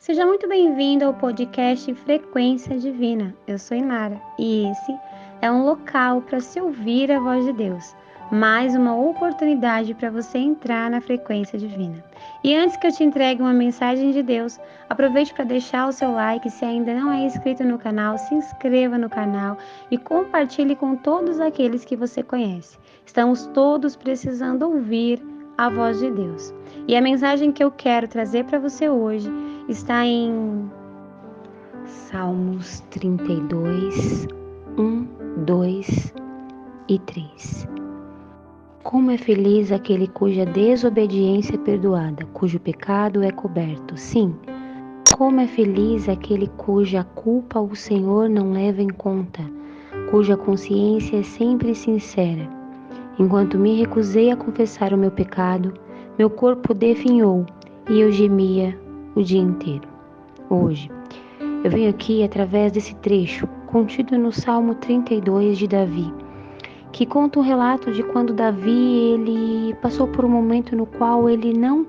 Seja muito bem-vindo ao podcast Frequência Divina. Eu sou Inara e esse é um local para se ouvir a voz de Deus. Mais uma oportunidade para você entrar na frequência divina. E antes que eu te entregue uma mensagem de Deus, aproveite para deixar o seu like. Se ainda não é inscrito no canal, se inscreva no canal e compartilhe com todos aqueles que você conhece. Estamos todos precisando ouvir a voz de Deus. E a mensagem que eu quero trazer para você hoje está em Salmos 32, 1, 2 e 3. Como é feliz aquele cuja desobediência é perdoada, cujo pecado é coberto. Sim, como é feliz aquele cuja culpa o Senhor não leva em conta, cuja consciência é sempre sincera. Enquanto me recusei a confessar o meu pecado, meu corpo definhou e eu gemia o dia inteiro. Hoje, eu venho aqui através desse trecho contido no Salmo 32 de Davi, que conta um relato de quando Davi ele passou por um momento no qual ele não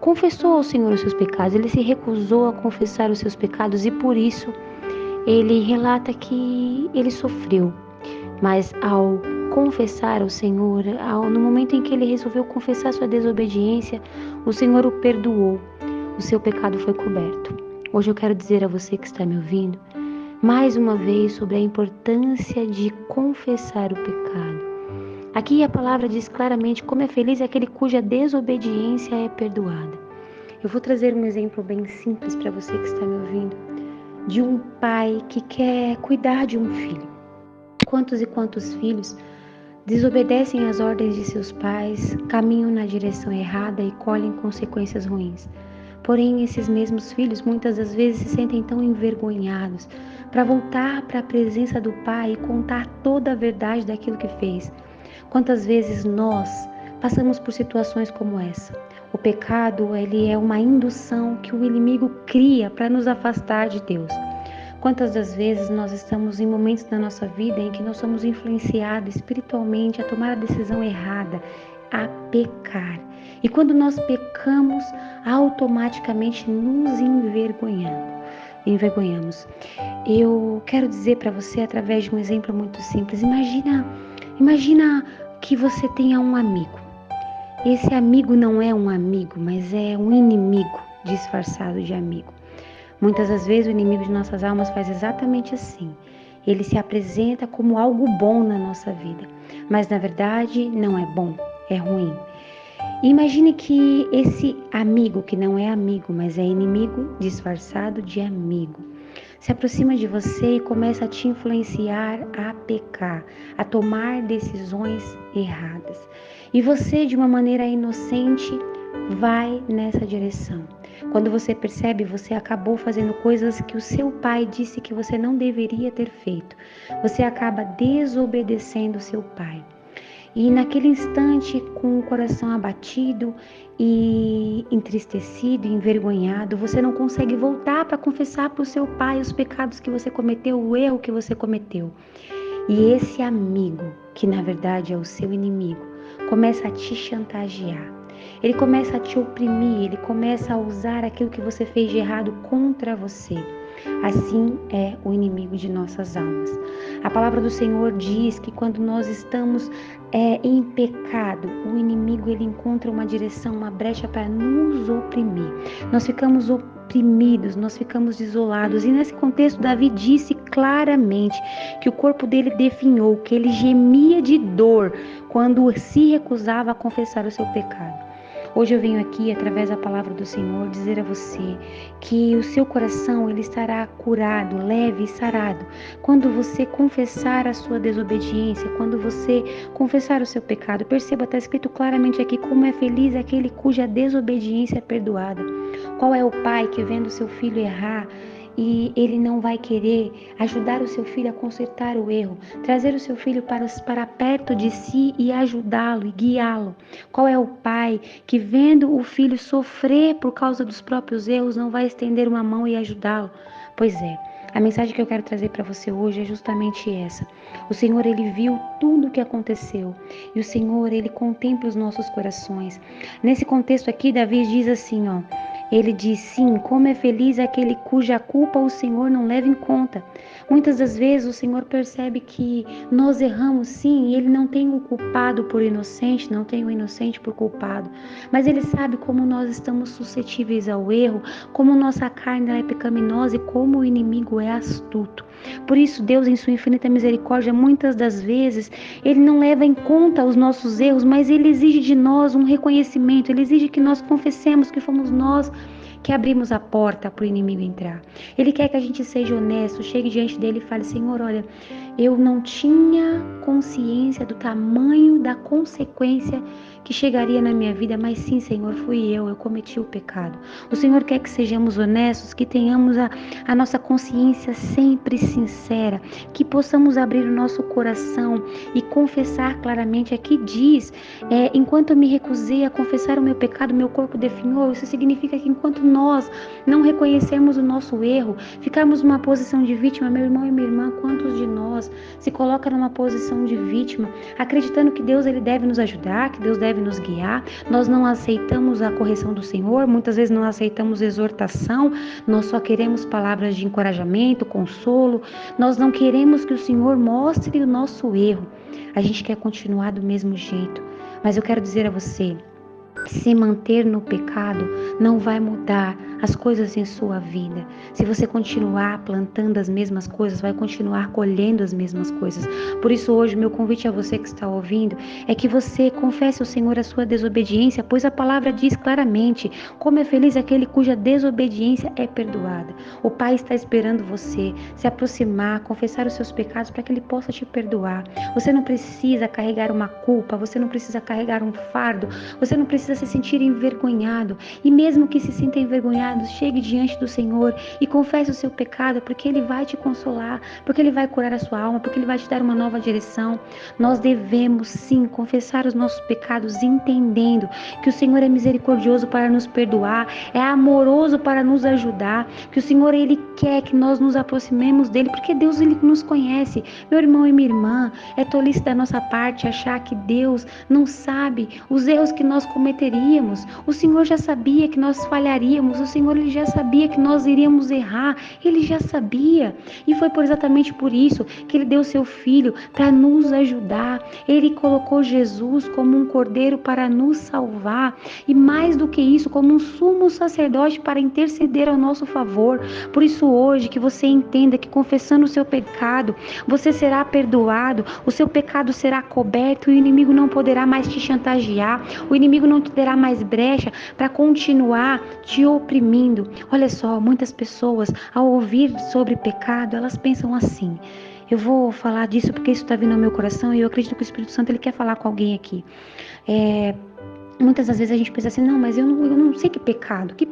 confessou ao Senhor os seus pecados, ele se recusou a confessar os seus pecados e por isso ele relata que ele sofreu. Mas ao confessar ao Senhor, no momento em que ele resolveu confessar sua desobediência, o Senhor o perdoou, o seu pecado foi coberto. Hoje eu quero dizer a você que está me ouvindo, mais uma vez, sobre a importância de confessar o pecado. Aqui a palavra diz claramente como é feliz aquele cuja desobediência é perdoada. Eu vou trazer um exemplo bem simples para você que está me ouvindo, de um pai que quer cuidar de um filho. Quantos e quantos filhos desobedecem às ordens de seus pais, caminham na direção errada e colhem consequências ruins. Porém, esses mesmos filhos muitas das vezes se sentem tão envergonhados para voltar para a presença do pai e contar toda a verdade daquilo que fez. Quantas vezes nós passamos por situações como essa? O pecado, ele é uma indução que o inimigo cria para nos afastar de Deus. Quantas das vezes nós estamos em momentos da nossa vida em que nós somos influenciados espiritualmente a tomar a decisão errada, a pecar. E quando nós pecamos, automaticamente nos envergonhamos. Eu quero dizer para você através de um exemplo muito simples. Imagina que você tenha um amigo. Esse amigo não é um amigo, mas é um inimigo disfarçado de amigo. Muitas das vezes o inimigo de nossas almas faz exatamente assim. Ele se apresenta como algo bom na nossa vida, mas na verdade não é bom, é ruim. Imagine que esse amigo, que não é amigo, mas é inimigo disfarçado de amigo, se aproxima de você e começa a te influenciar a pecar, a tomar decisões erradas. E você, de uma maneira inocente, vai nessa direção. Quando você percebe, você acabou fazendo coisas que o seu pai disse que você não deveria ter feito. Você acaba desobedecendo o seu pai. E naquele instante, com o coração abatido e entristecido, envergonhado, você não consegue voltar para confessar para o seu pai os pecados que você cometeu, o erro que você cometeu. E esse amigo, que na verdade é o seu inimigo, começa a te chantagear. Ele começa a te oprimir, ele começa a usar aquilo que você fez de errado contra você. Assim é o inimigo de nossas almas. A palavra do Senhor diz que quando nós estamos em pecado, o inimigo ele encontra uma direção, uma brecha para nos oprimir. Nós ficamos oprimidos, nós ficamos desolados. E nesse contexto, Davi disse claramente que o corpo dele definhou, que ele gemia de dor quando se recusava a confessar o seu pecado. Hoje eu venho aqui, através da palavra do Senhor, dizer a você que o seu coração ele estará curado, leve e sarado. Quando você confessar a sua desobediência, quando você confessar o seu pecado, perceba, está escrito claramente aqui como é feliz aquele cuja desobediência é perdoada. Qual é o pai que vendo seu filho errar, e ele não vai querer ajudar o seu filho a consertar o erro, trazer o seu filho para perto de si e ajudá-lo e guiá-lo? Qual é o pai que vendo o filho sofrer por causa dos próprios erros não vai estender uma mão e ajudá-lo? Pois é, a mensagem que eu quero trazer para você hoje é justamente essa. O Senhor, Ele viu tudo o que aconteceu e o Senhor, Ele contempla os nossos corações. Nesse contexto aqui, Davi diz assim, ó, ele diz, sim, como é feliz aquele cuja culpa o Senhor não leva em conta. Muitas das vezes o Senhor percebe que nós erramos sim, e Ele não tem o culpado por inocente, não tem o inocente por culpado. Mas Ele sabe como nós estamos suscetíveis ao erro, como nossa carne é pecaminosa e como o inimigo é astuto. Por isso, Deus, em sua infinita misericórdia, muitas das vezes, Ele não leva em conta os nossos erros, mas Ele exige de nós um reconhecimento, Ele exige que nós confessemos que fomos nós que abrimos a porta para o inimigo entrar. Ele quer que a gente seja honesto, chegue diante dele e fale, Senhor, olha, eu não tinha consciência do tamanho da consequência que chegaria na minha vida, mas sim, Senhor, fui eu cometi o pecado. O Senhor quer que sejamos honestos, que tenhamos a nossa consciência sempre sincera, que possamos abrir o nosso coração e confessar claramente. Aqui diz, enquanto eu me recusei a confessar o meu pecado, meu corpo definhou. Isso significa que enquanto nós não reconhecermos o nosso erro, ficarmos numa posição de vítima, meu irmão e minha irmã, quantos de nós se coloca numa posição de vítima, acreditando que Deus, Ele deve nos ajudar, que Deus deve nos guiar. Nós não aceitamos a correção do Senhor, muitas vezes não aceitamos exortação, nós só queremos palavras de encorajamento, consolo, nós não queremos que o Senhor mostre o nosso erro, a gente quer continuar do mesmo jeito. Mas eu quero dizer a você, se manter no pecado não vai mudar as coisas em sua vida. Se você continuar plantando as mesmas coisas, vai continuar colhendo as mesmas coisas. Por isso hoje meu convite a você que está ouvindo é que você confesse ao Senhor a sua desobediência, pois a palavra diz claramente, como é feliz aquele cuja desobediência é perdoada. O Pai está esperando você se aproximar, confessar os seus pecados para que Ele possa te perdoar. Você não precisa carregar uma culpa, você não precisa carregar um fardo, você não precisa se sentir envergonhado. E mesmo que se sinta envergonhado, chegue diante do Senhor e confesse o seu pecado, porque Ele vai te consolar, porque Ele vai curar a sua alma, porque Ele vai te dar uma nova direção. Nós devemos sim confessar os nossos pecados, entendendo que o Senhor é misericordioso para nos perdoar, é amoroso para nos ajudar, que o Senhor, Ele quer que nós nos aproximemos dEle, porque Deus, Ele nos conhece. Meu irmão e minha irmã, é tolice da nossa parte achar que Deus não sabe os erros que nós cometeríamos. O Senhor já sabia que nós falharíamos, o Senhor, Ele já sabia que nós iríamos errar, Ele já sabia, e foi exatamente por isso que Ele deu seu Filho para nos ajudar. Ele colocou Jesus como um cordeiro para nos salvar, e mais do que isso, como um sumo sacerdote para interceder ao nosso favor. Por isso hoje, que você entenda que confessando o seu pecado, você será perdoado, o seu pecado será coberto, e o inimigo não poderá mais te chantagear, o inimigo não te terá mais brecha para continuar te oprimindo. Olha só, muitas pessoas, ao ouvir sobre pecado, elas pensam assim, eu vou falar disso porque isso está vindo ao meu coração e eu acredito que o Espírito Santo, ele quer falar com alguém aqui. Muitas das vezes a gente pensa assim, não, mas eu não sei que pecado que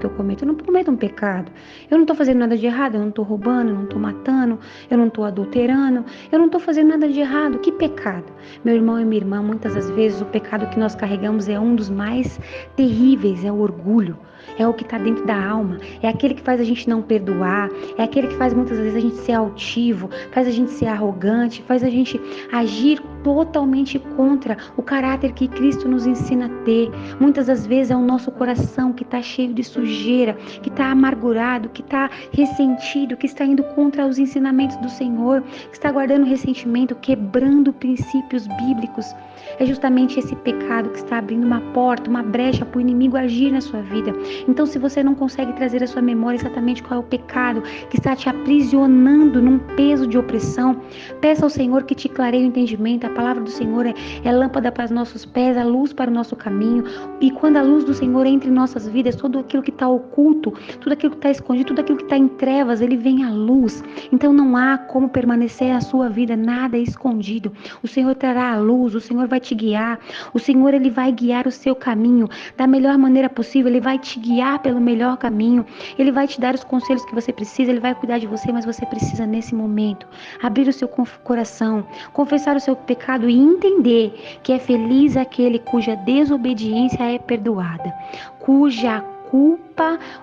eu cometo, eu não cometo um pecado, eu não estou fazendo nada de errado, eu não estou roubando, eu não estou matando, eu não estou adulterando, eu não estou fazendo nada de errado, que pecado? Meu irmão e minha irmã, muitas das vezes o pecado que nós carregamos é um dos mais terríveis, é o orgulho. É o que está dentro da alma, é aquele que faz a gente não perdoar, é aquele que faz muitas vezes a gente ser altivo, faz a gente ser arrogante, faz a gente agir totalmente contra o caráter que Cristo nos ensina a ter. Muitas das vezes é o nosso coração que está cheio de sujeira, que está amargurado, que está ressentido, que está indo contra os ensinamentos do Senhor, que está guardando ressentimento, quebrando princípios bíblicos. É justamente esse pecado que está abrindo uma porta, uma brecha para o inimigo agir na sua vida. Então, se você não consegue trazer à sua memória exatamente qual é o pecado que está te aprisionando num peso de opressão, peça ao Senhor que te clareie o entendimento. A palavra do Senhor é lâmpada para os nossos pés, a luz para o nosso caminho. E quando a luz do Senhor entra em nossas vidas, tudo aquilo que está oculto, tudo aquilo que está escondido, tudo aquilo que está em trevas, ele vem à luz. Então não há como permanecer na sua vida nada escondido. O Senhor trará a luz, o Senhor vai te guiar, o Senhor, ele vai guiar o seu caminho da melhor maneira possível, ele vai te guiar pelo melhor caminho, ele vai te dar os conselhos que você precisa, ele vai cuidar de você, mas você precisa nesse momento abrir o seu coração, confessar o seu pecado e entender que é feliz aquele cuja desobediência é perdoada, cuja culpa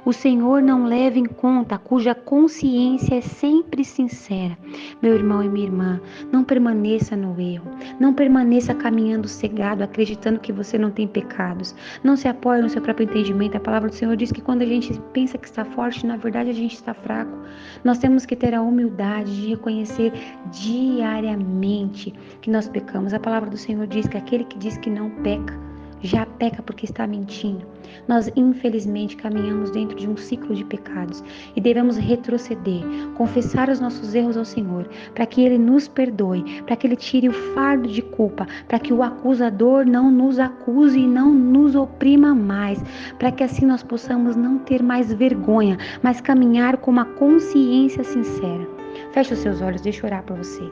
o Senhor não leva em conta, cuja consciência é sempre sincera. Meu irmão e minha irmã, não permaneça no erro, não permaneça caminhando cegado, acreditando que você não tem pecados. Não se apoie no seu próprio entendimento. A palavra do Senhor diz que quando a gente pensa que está forte, na verdade a gente está fraco. Nós temos que ter a humildade de reconhecer diariamente que nós pecamos. A palavra do Senhor diz que aquele que diz que não peca, já peca porque está mentindo. Nós, infelizmente, caminhamos dentro de um ciclo de pecados e devemos retroceder, confessar os nossos erros ao Senhor, para que Ele nos perdoe, para que Ele tire o fardo de culpa, para que o acusador não nos acuse e não nos oprima mais, para que assim nós possamos não ter mais vergonha, mas caminhar com uma consciência sincera. Feche os seus olhos, deixa eu orar por você.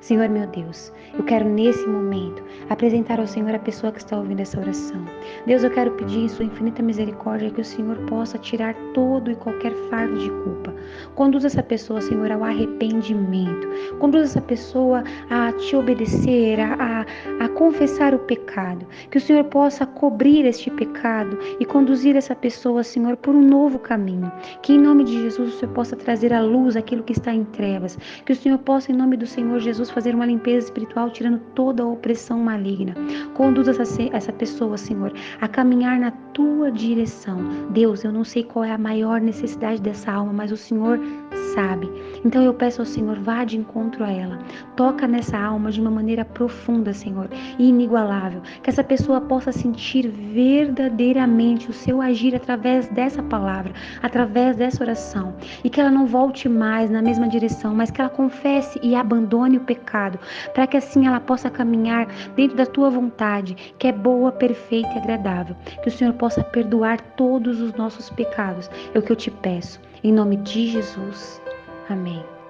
Senhor meu Deus, eu quero nesse momento apresentar ao Senhor a pessoa que está ouvindo essa oração. Deus, eu quero pedir em sua infinita misericórdia que o Senhor possa tirar todo e qualquer fardo de culpa. Conduza essa pessoa, Senhor, ao arrependimento. Conduza essa pessoa a te obedecer, a confessar o pecado. Que o Senhor possa cobrir este pecado e conduzir essa pessoa, Senhor, por um novo caminho. Que em nome de Jesus o Senhor possa trazer à luz aquilo que está em trevas. Que o Senhor possa, em nome do Senhor Jesus, fazer uma limpeza espiritual, tirando toda a opressão maligna. Conduza essa pessoa, Senhor, a caminhar na tua direção. Deus, eu não sei qual é a maior necessidade dessa alma, mas o Senhor sabe. Então eu peço ao Senhor, vá de encontro a ela. Toca nessa alma de uma maneira profunda, Senhor, e inigualável. Que essa pessoa possa sentir verdadeiramente o seu agir através dessa palavra, através dessa oração. E que ela não volte mais na mesma direção, mas que ela confesse e abandone o pecado, para que assim ela possa caminhar dentro da tua vontade, que é boa, perfeita e agradável. Que o Senhor possa perdoar todos os nossos pecados. É o que eu te peço. Em nome de Jesus. Amém.